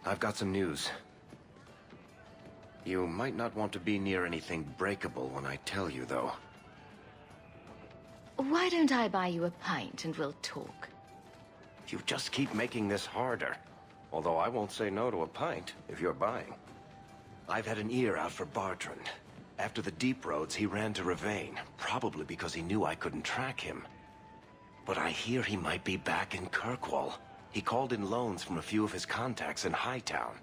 I've got some news. You might not want to be near anything breakable when I tell you, though. Why don't I buy you a pint and we'll talk? You just keep making this harder. Although I won't say no to a pint, if you're buying. I've had an ear out for Bartrand. After the Deep Roads, he ran to Rivain, probably because he knew I couldn't track him. But I hear he might be back in Kirkwall. He called in loans from a few of his contacts in Hightown.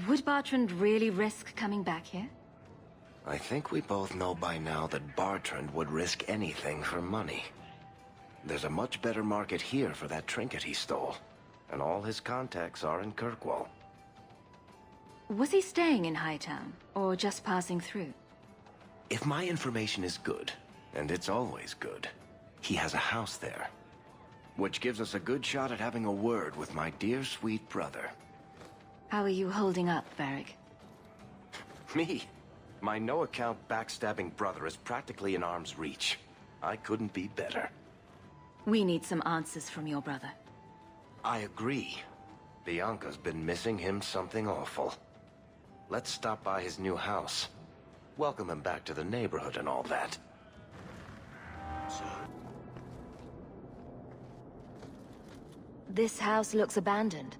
Would Bartrand really risk coming back here? I think we both know by now that Bartrand would risk anything for money. There's a much better market here for that trinket he stole. And all his contacts are in Kirkwall. Was he staying in Hightown, or just passing through? If my information is good, and it's always good, he has a house there. Which gives us a good shot at having a word with my dear sweet brother. How are you holding up, Varric? Me? My no-account backstabbing brother is practically in arm's reach. I couldn't be better. We need some answers from your brother. I agree. Bianca's been missing him something awful. Let's stop by his new house. Welcome him back to the neighborhood and all that. This house looks abandoned.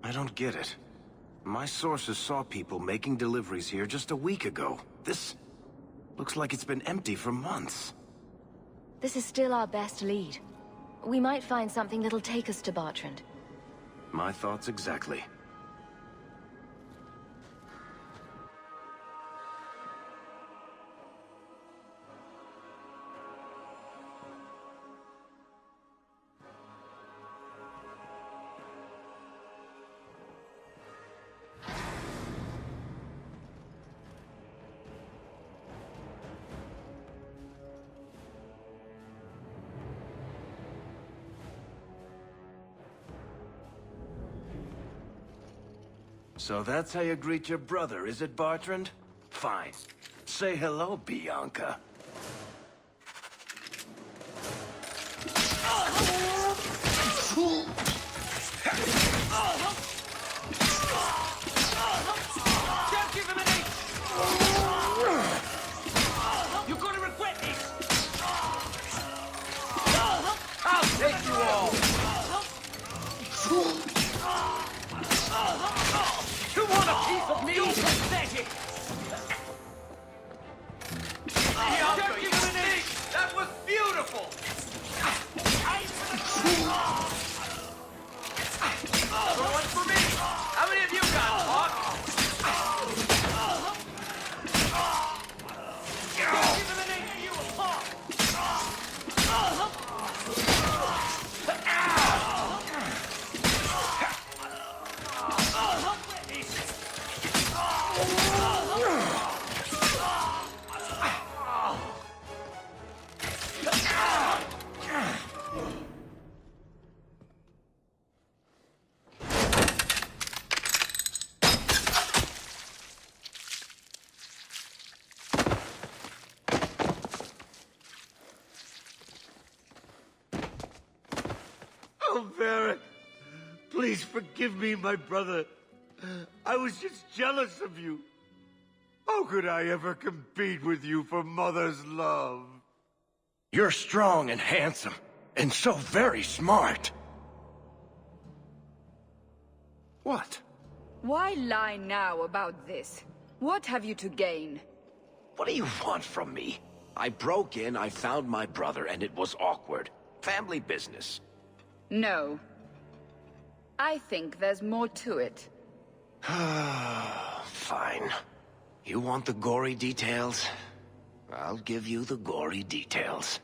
I don't get it. My sources saw people making deliveries here just a week ago. This looks like it's been empty for months. This is still our best lead. We might find something that'll take us to Bartrand. My thoughts exactly. So that's how you greet your brother, is it, Bartrand? Fine. Say hello, Bianca. Don't give him an inch! You're gonna regret this! I'll take you all! You want a piece of me? You're pathetic! Don't give him an inch! That was beautiful! Another one for me! How many of you got, Hawk? Don't give him an inch, you Hawk! Oh, Varric, please forgive me, my brother. I was just jealous of you. How could I ever compete with you for Mother's love? You're strong and handsome, and so very smart. What? Why lie now about this? What have you to gain? What do you want from me? I broke in, I found my brother, and it was awkward. Family business. No. I think there's more to it. Fine. You want the gory details? I'll give you the gory details.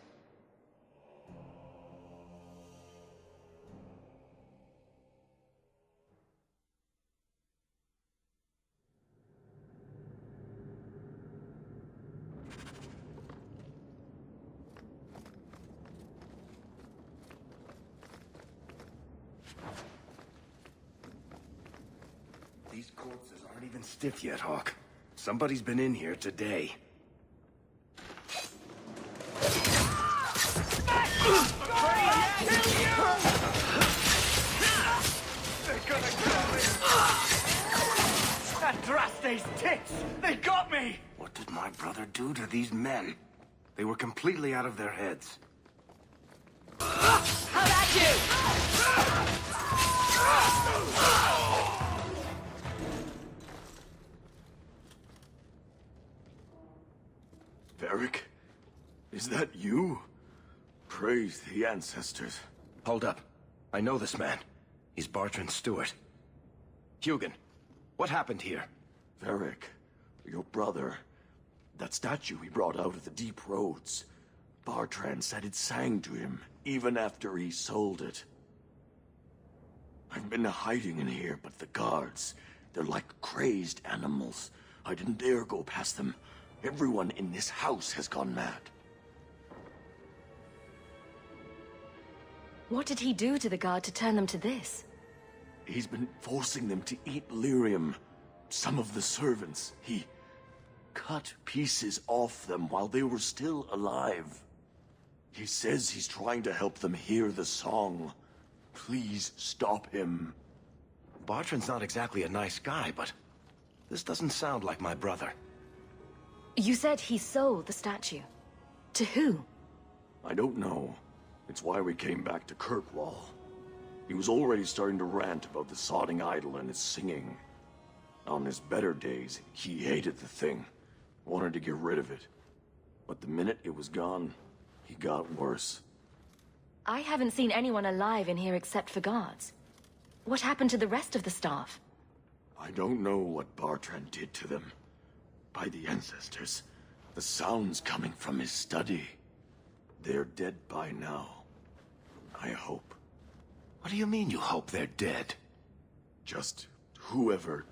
These corpses aren't even stiff yet, Hawk. Somebody's been in here today. Andraste's tits! They got me! What did my brother do to these men? They were completely out of their heads. How about you? Varric? Is that you? Praise the ancestors. Hold up. I know this man. He's Bartrand Stewart. Hugin, what happened here? Varric, your brother. That statue he brought out of the deep roads. Bartrand said it sang to him, even after he sold it. I've been hiding in here, but the guards, they're like crazed animals. I didn't dare go past them. Everyone in this house has gone mad. What did he do to the guard to turn them to this? He's been forcing them to eat lyrium. Some of the servants, he cut pieces off them while they were still alive. He says he's trying to help them hear the song. Please stop him. Bartrand's not exactly a nice guy, but this doesn't sound like my brother. You said he sold the statue. To who? I don't know. It's why we came back to Kirkwall. He was already starting to rant about the sodding idol and its singing. On his better days, he hated the thing. Wanted to get rid of it. But the minute it was gone, he got worse. I haven't seen anyone alive in here except for guards. What happened to the rest of the staff? I don't know what Bartrand did to them. By the ancestors, the sound's coming from his study. They're dead by now. I hope. What do you mean you hope they're dead? Just whoever,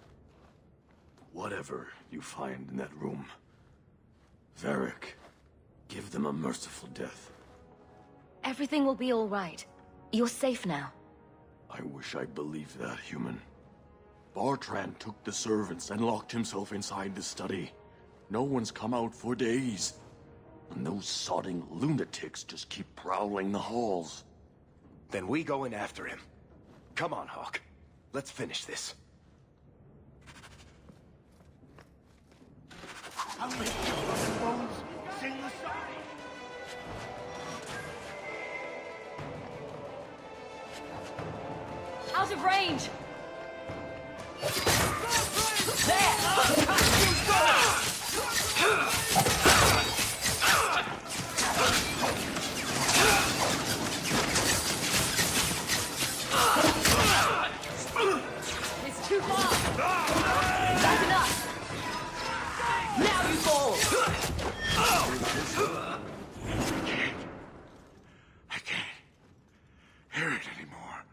whatever you find in that room. Varric, give them a merciful death. Everything will be all right. You're safe now. I wish I believed that, human. Bartrand took the servants and locked himself inside the study. No one's come out for days. And those sodding lunatics just keep prowling the halls. Then we go in after him. Come on, Hawke. Let's finish this. I'll make your bones sing the song. Out of range! It's too far! That's enough! Now you fall! I can't hear it anymore.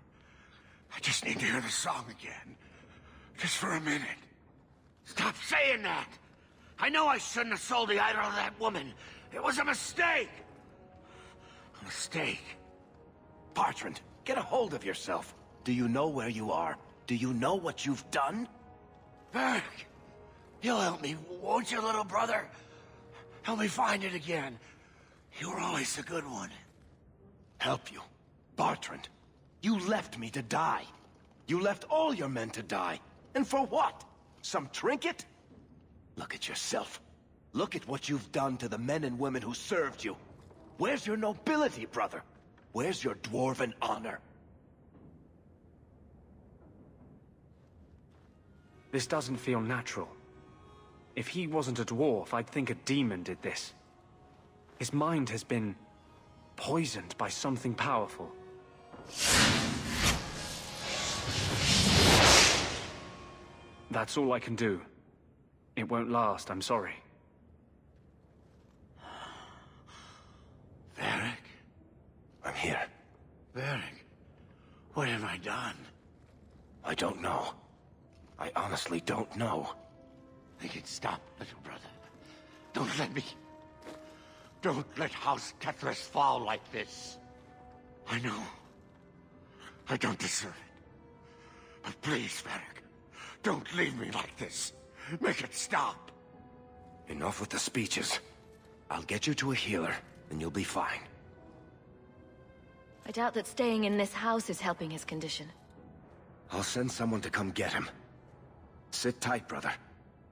I just need to hear the song again. Just for a minute. Stop saying that! I know I shouldn't have sold the idol to that woman. It was a mistake! A mistake. Bartrand, get a hold of yourself. Do you know where you are? Do you know what you've done? Varric, you'll help me, won't you, little brother? Help me find it again. You were always a good one. Help you? Bartrand, you left me to die. You left all your men to die. And for what? Some trinket? Look at yourself. Look at what you've done to the men and women who served you. Where's your nobility, brother? Where's your dwarven honor? This doesn't feel natural. If he wasn't a dwarf, I'd think a demon did this. His mind has been poisoned by something powerful. That's all I can do. It won't last, I'm sorry. Varric? I'm here. Varric, what have I done? I don't know. I honestly don't know. Make it stop, little brother. Don't let me... Don't let House Kethris fall like this. I know. I don't deserve it. But please, Varric, don't leave me like this. Make it stop. Enough with the speeches. I'll get you to a healer, and you'll be fine. I doubt that staying in this house is helping his condition. I'll send someone to come get him. Sit tight, brother.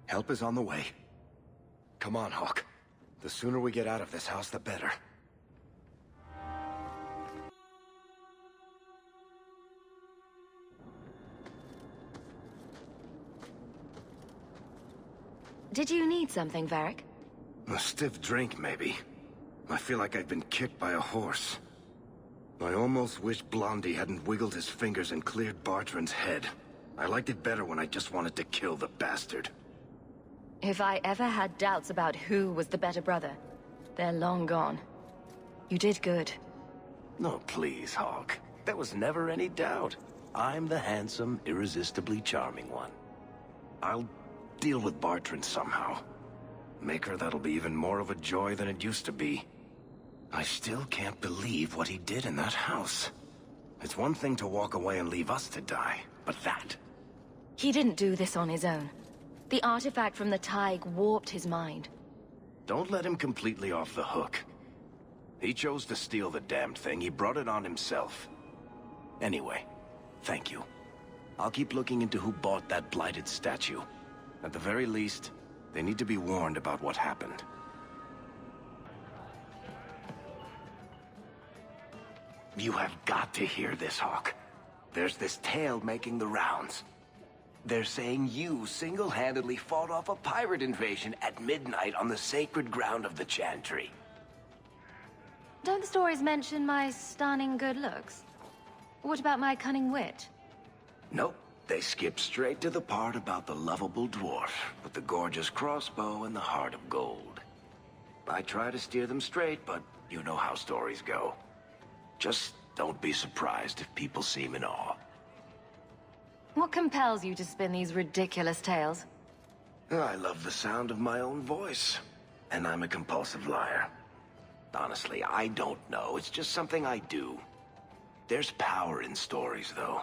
Help is on the way. Come on, Hawk. The sooner we get out of this house, the better. Did you need something, Varric? A stiff drink, maybe. I feel like I've been kicked by a horse. I almost wish Blondie hadn't wiggled his fingers and cleared Bartrand's head. I liked it better when I just wanted to kill the bastard. If I ever had doubts about who was the better brother, they're long gone. You did good. No, please, Hawk. There was never any doubt. I'm the handsome, irresistibly charming one. I'll deal with Bartrand somehow. Make her that'll be even more of a joy than it used to be. I still can't believe what he did in that house. It's one thing to walk away and leave us to die, but that... He didn't do this on his own. The artifact from the Taig warped his mind. Don't let him completely off the hook. He chose to steal the damned thing. He brought it on himself. Anyway, thank you. I'll keep looking into who bought that blighted statue. At the very least, they need to be warned about what happened. You have got to hear this, Hawk. There's this tale making the rounds. They're saying you single-handedly fought off a pirate invasion at midnight on the sacred ground of the Chantry. Don't the stories mention my stunning good looks? What about my cunning wit? Nope. They skip straight to the part about the lovable dwarf with the gorgeous crossbow and the heart of gold. I try to steer them straight, but you know how stories go. Just don't be surprised if people seem in awe. What compels you to spin these ridiculous tales? I love the sound of my own voice, and I'm a compulsive liar. Honestly, I don't know. It's just something I do. There's power in stories, though.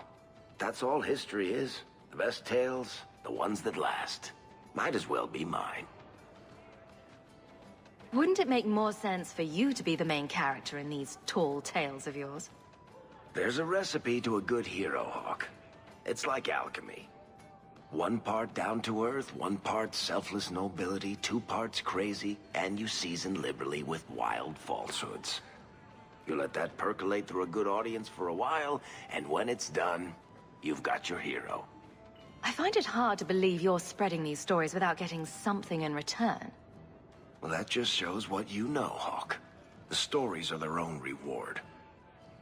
That's all history is. The best tales, the ones that last. Might as well be mine. Wouldn't it make more sense for you to be the main character in these tall tales of yours? There's a recipe to a good hero, Hawk. It's like alchemy. One part down to earth, one part selfless nobility, 2 parts crazy, and you season liberally with wild falsehoods. You let that percolate through a good audience for a while, and when it's done, you've got your hero. I find it hard to believe you're spreading these stories without getting something in return. Well, that just shows what you know, Hawk. The stories are their own reward.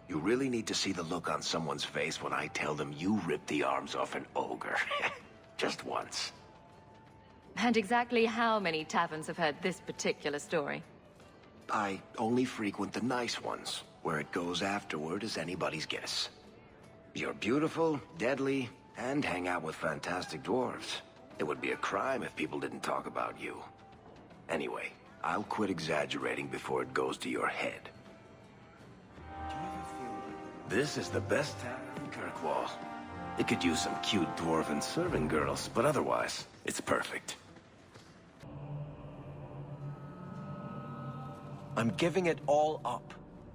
You really need to see the look on someone's face when I tell them you ripped the arms off an ogre. Just once. And exactly how many taverns have heard this particular story? I only frequent the nice ones. Where it goes afterward is anybody's guess. You're beautiful, deadly, and hang out with fantastic dwarves. It would be a crime if people didn't talk about you. Anyway, I'll quit exaggerating before it goes to your head. This is the best tavern in Kirkwall. It could use some cute dwarven serving girls, but otherwise, it's perfect. I'm giving it all up.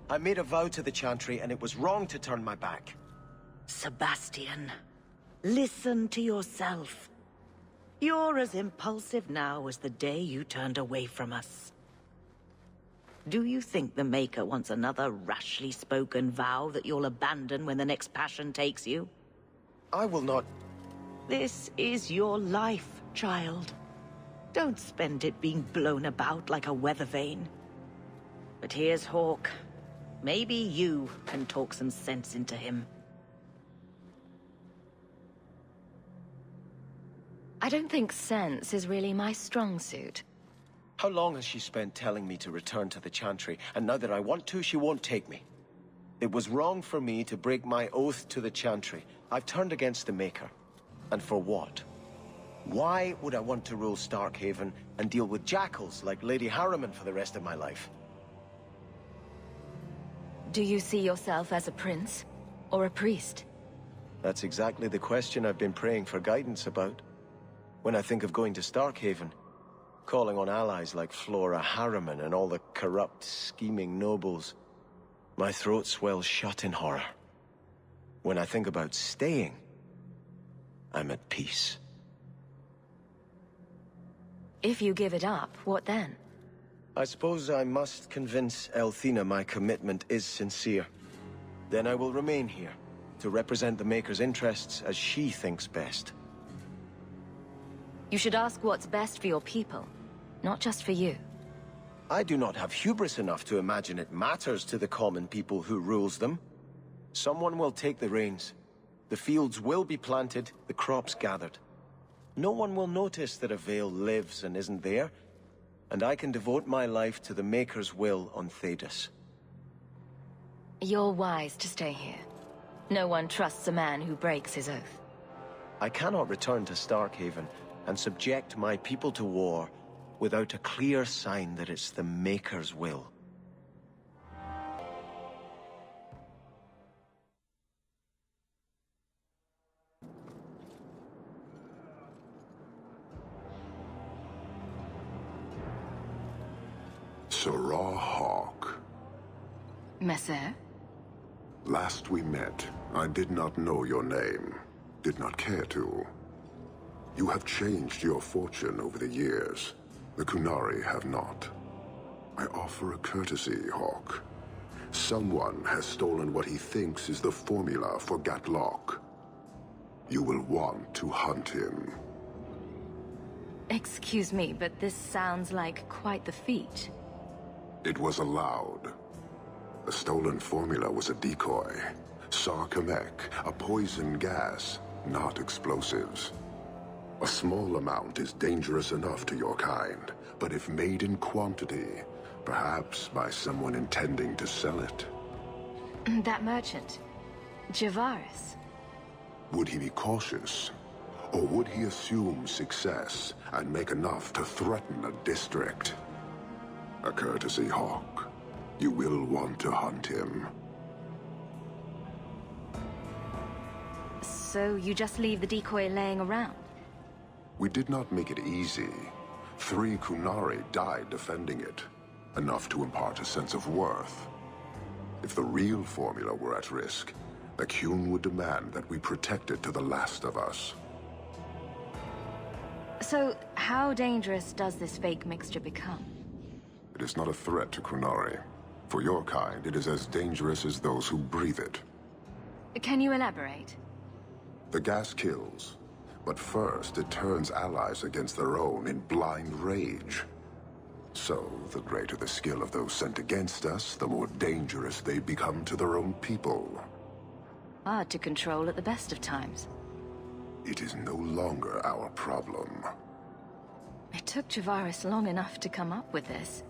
I made a vow to the Chantry, and it was wrong to turn my back. Sebastian, listen to yourself. You're as impulsive now as the day you turned away from us. Do you think the Maker wants another rashly spoken vow that you'll abandon when the next passion takes you? I will not... This is your life, child. Don't spend it being blown about like a weather vane. But here's Hawk. Maybe you can talk some sense into him. I don't think sense is really my strong suit. How long has she spent telling me to return to the Chantry, and now that I want to, she won't take me? It was wrong for me to break my oath to the Chantry. I've turned against the Maker. And for what? Why would I want to rule Starkhaven and deal with jackals like Lady Harriman for the rest of my life? Do you see yourself as a prince? Or a priest? That's exactly the question I've been praying for guidance about. When I think of going to Starkhaven, calling on allies like Flora Harriman and all the corrupt, scheming nobles, my throat swells shut in horror. When I think about staying, I'm at peace. If you give it up, what then? I suppose I must convince Elthina my commitment is sincere. Then I will remain here, to represent the Maker's interests as she thinks best. You should ask what's best for your people, not just for you. I do not have hubris enough to imagine it matters to the common people who rules them. Someone will take the reins. The fields will be planted, the crops gathered. No one will notice that a Vale lives and isn't there, and I can devote my life to the Maker's will on Thedas. You're wise to stay here. No one trusts a man who breaks his oath. I cannot return to Starkhaven and subject my people to war without a clear sign that it's the Maker's will. Serah Hawke. Messer? Last we met, I did not know your name. Did not care to. You have changed your fortune over the years. The Qunari have not. I offer a courtesy, Hawke. Someone has stolen what he thinks is the formula for Gatlok. You will want to hunt him. Excuse me, but this sounds like quite the feat. It was allowed. The stolen formula was a decoy. Sarkamek, a poison gas, not explosives. A small amount is dangerous enough to your kind, but if made in quantity, perhaps by someone intending to sell it. That merchant, Javaris. Would he be cautious? Or would he assume success and make enough to threaten a district? A courtesy, Hawke. You will want to hunt him. So you just leave the decoy laying around? We did not make it easy. 3 Qunari died defending it. Enough to impart a sense of worth. If the real formula were at risk, the Qun would demand that we protect it to the last of us. So, how dangerous does this fake mixture become? It is not a threat to Qunari. For your kind, it is as dangerous as those who breathe it. Can you elaborate? The gas kills, but first it turns allies against their own in blind rage. So, the greater the skill of those sent against us, the more dangerous they become to their own people. Hard to control at the best of times. It is no longer our problem. It took Javaris long enough to come up with this.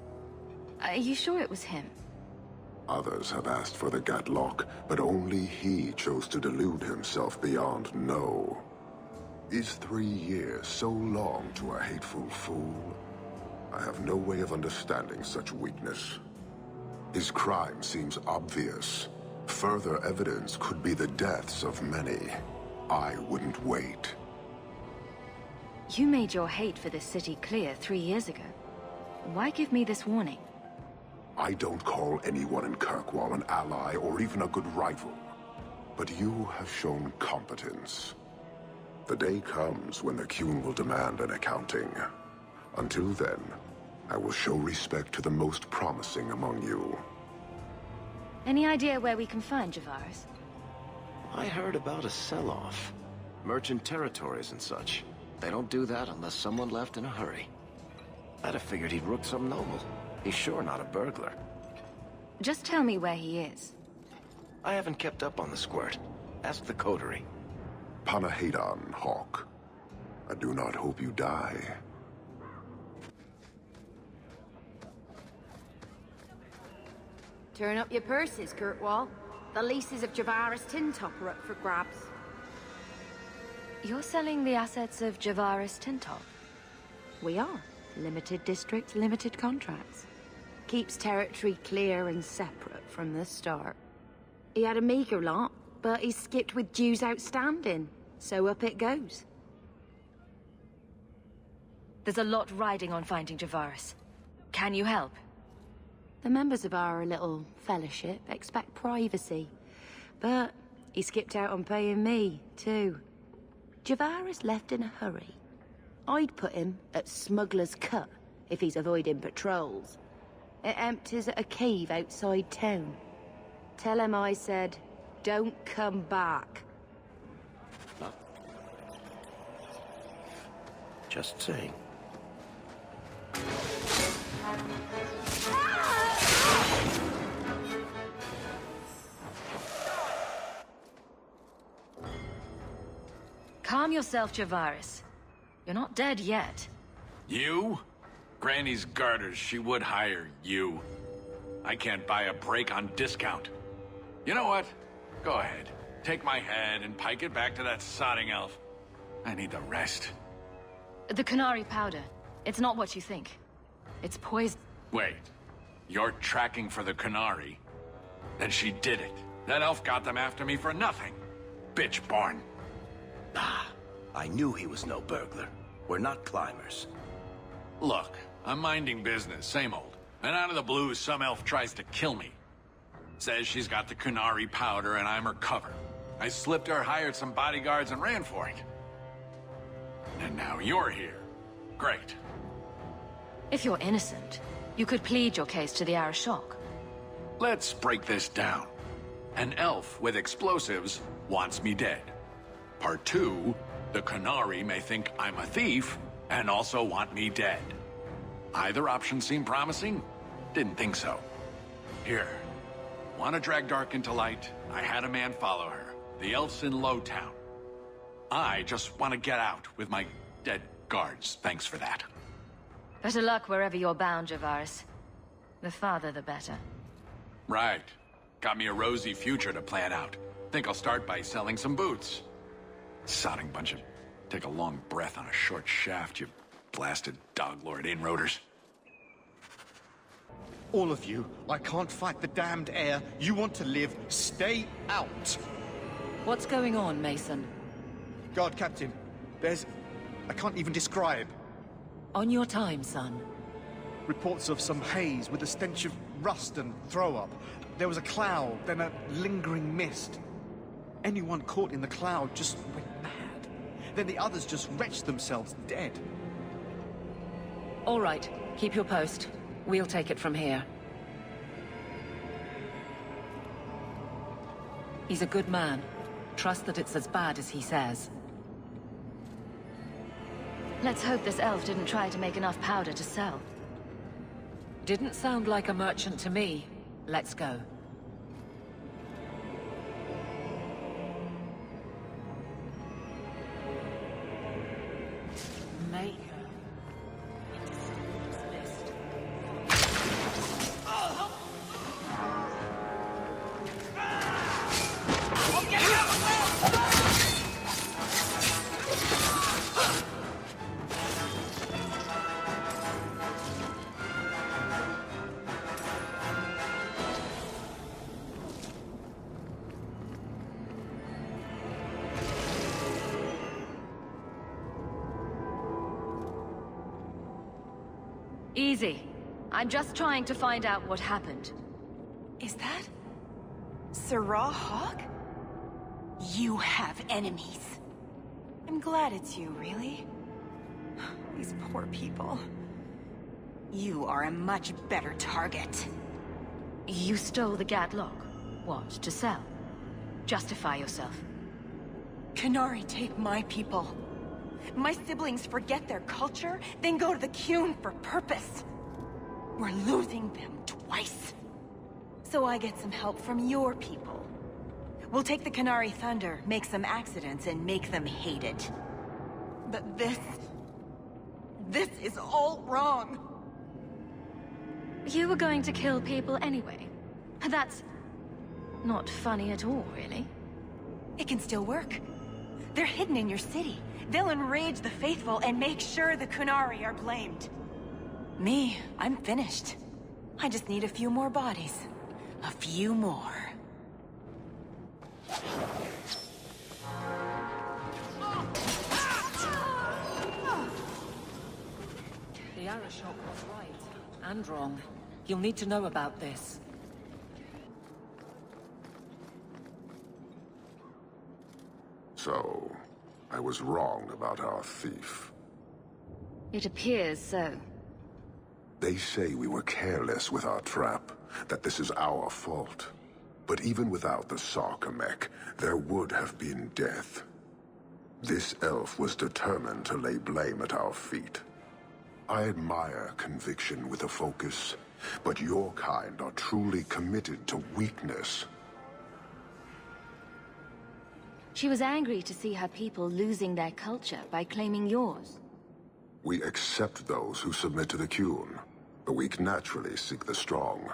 Are you sure it was him? Others have asked for the Gatlok, but only he chose to delude himself beyond no. Is 3 years so long to a hateful fool? I have no way of understanding such weakness. His crime seems obvious. Further evidence could be the deaths of many. I wouldn't wait. You made your hate for this city clear 3 years ago. Why give me this warning? I don't call anyone in Kirkwall an ally or even a good rival. But you have shown competence. The day comes when the Qun will demand an accounting. Until then, I will show respect to the most promising among you. Any idea where we can find Javaris? I heard about a sell-off. Merchant territories and such. They don't do that unless someone left in a hurry. I'd have figured he'd rooked some noble. He's sure not a burglar. Just tell me where he is. I haven't kept up on the squirt. Ask the coterie. Panahedon, Hawke. I do not hope you die. Turn up your purses, Kirkwall. The leases of Javaris Tintop are up for grabs. You're selling the assets of Javaris Tintop? We are. Limited districts, limited contracts. Keeps territory clear and separate from the start. He had a meager lot, but he skipped with dues outstanding. So up it goes. There's a lot riding on finding Javaris. Can you help? The members of our little fellowship expect privacy. But he skipped out on paying me, too. Javaris left in a hurry. I'd put him at Smuggler's Cut if he's avoiding patrols. It empties at a cave outside town. Tell him I said, don't come back. Just saying. Calm yourself, Javaris. You're not dead yet. You? Granny's garters, she would hire you. I can't buy a break on discount. You know what? Go ahead. Take my head and pike it back to that sodding elf. I need the rest. The Canary powder. It's not what you think. It's poison. Wait. You're tracking for the Canary? Then she did it. That elf got them after me for nothing. Bitch born. Ah, I knew he was no burglar. We're not climbers. Look, I'm minding business, same old. And out of the blue, some elf tries to kill me. Says she's got the Canary powder and I'm her cover. I slipped her, hired some bodyguards, and ran for it. And now you're here. Great. If you're innocent, you could plead your case to the Arashok. Let's break this down. An elf with explosives wants me dead. Part 2, the Canary may think I'm a thief and also want me dead. Either option seemed promising? Didn't think so. Here. Want to drag Dark into light? I had a man follow her. The elf's in Lowtown. I just want to get out with my dead guards. Thanks for that. Better luck wherever you're bound, Javaris. The farther, the better. Right. Got me a rosy future to plan out. Think I'll start by selling some boots. Sodding bunch of... Take a long breath on a short shaft, you blasted dog-lord inroaders. All of you, I can't fight the damned air. You want to live, stay out. What's going on, Mason? Guard Captain, there's... I can't even describe. On your time, son. Reports of some haze with a stench of rust and throw-up. There was a cloud, then a lingering mist. Anyone caught in the cloud just went mad. Then the others just wretched themselves dead. All right, keep your post. We'll take it from here. He's a good man. Trust that it's as bad as he says. Let's hope this elf didn't try to make enough powder to sell. Didn't sound like a merchant to me. Let's go. Mate. Easy. I'm just trying to find out what happened. Is that... Sirrah Hawk? You have enemies. I'm glad it's you, really. These poor people. You are a much better target. You stole the Gatlock. What, to sell? Justify yourself. Canary take my people. My siblings forget their culture, then go to the Qun for purpose. We're losing them twice. So I get some help from your people. We'll take the Canary Thunder, make some accidents, and make them hate it. But this is all wrong. You were going to kill people anyway. That's not funny at all, really. It can still work. They're hidden in your city. They'll enrage the faithful and make sure the Qunari are blamed. Me, I'm finished. I just need a few more bodies. A few more. The Arashok was right. And wrong. You'll need to know about this. So, I was wrong about our thief. It appears so. They say we were careless with our trap, that this is our fault. But even without the Sarcomech, there would have been death. This elf was determined to lay blame at our feet. I admire conviction with a focus, but your kind are truly committed to weakness. She was angry to see her people losing their culture by claiming yours. We accept those who submit to the Qun. The weak naturally seek the strong.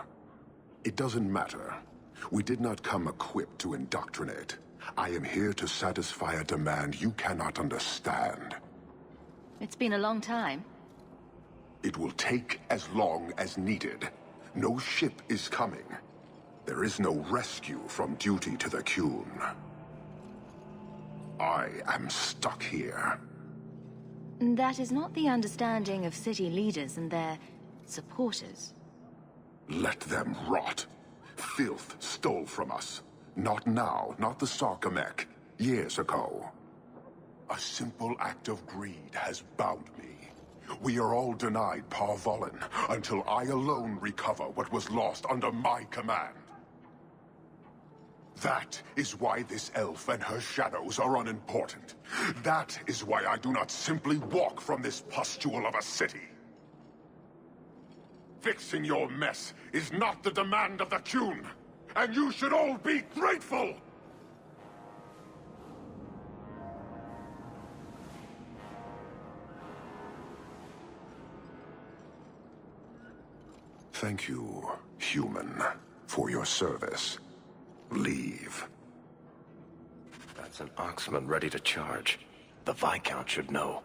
It doesn't matter. We did not come equipped to indoctrinate. I am here to satisfy a demand you cannot understand. It's been a long time. It will take as long as needed. No ship is coming. There is no rescue from duty to the Qun. I am stuck here. That is not the understanding of city leaders and their supporters. Let them rot. Filth stole from us. Not now, not the Sarcomech. Years ago. A simple act of greed has bound me. We are all denied Parvolin until I alone recover what was lost under my command. That is why this elf and her shadows are unimportant. That is why I do not simply walk from this pustule of a city. Fixing your mess is not the demand of the Qun, and you should all be grateful! Thank you, human, for your service. Leave. That's an Oxman ready to charge. The Viscount should know.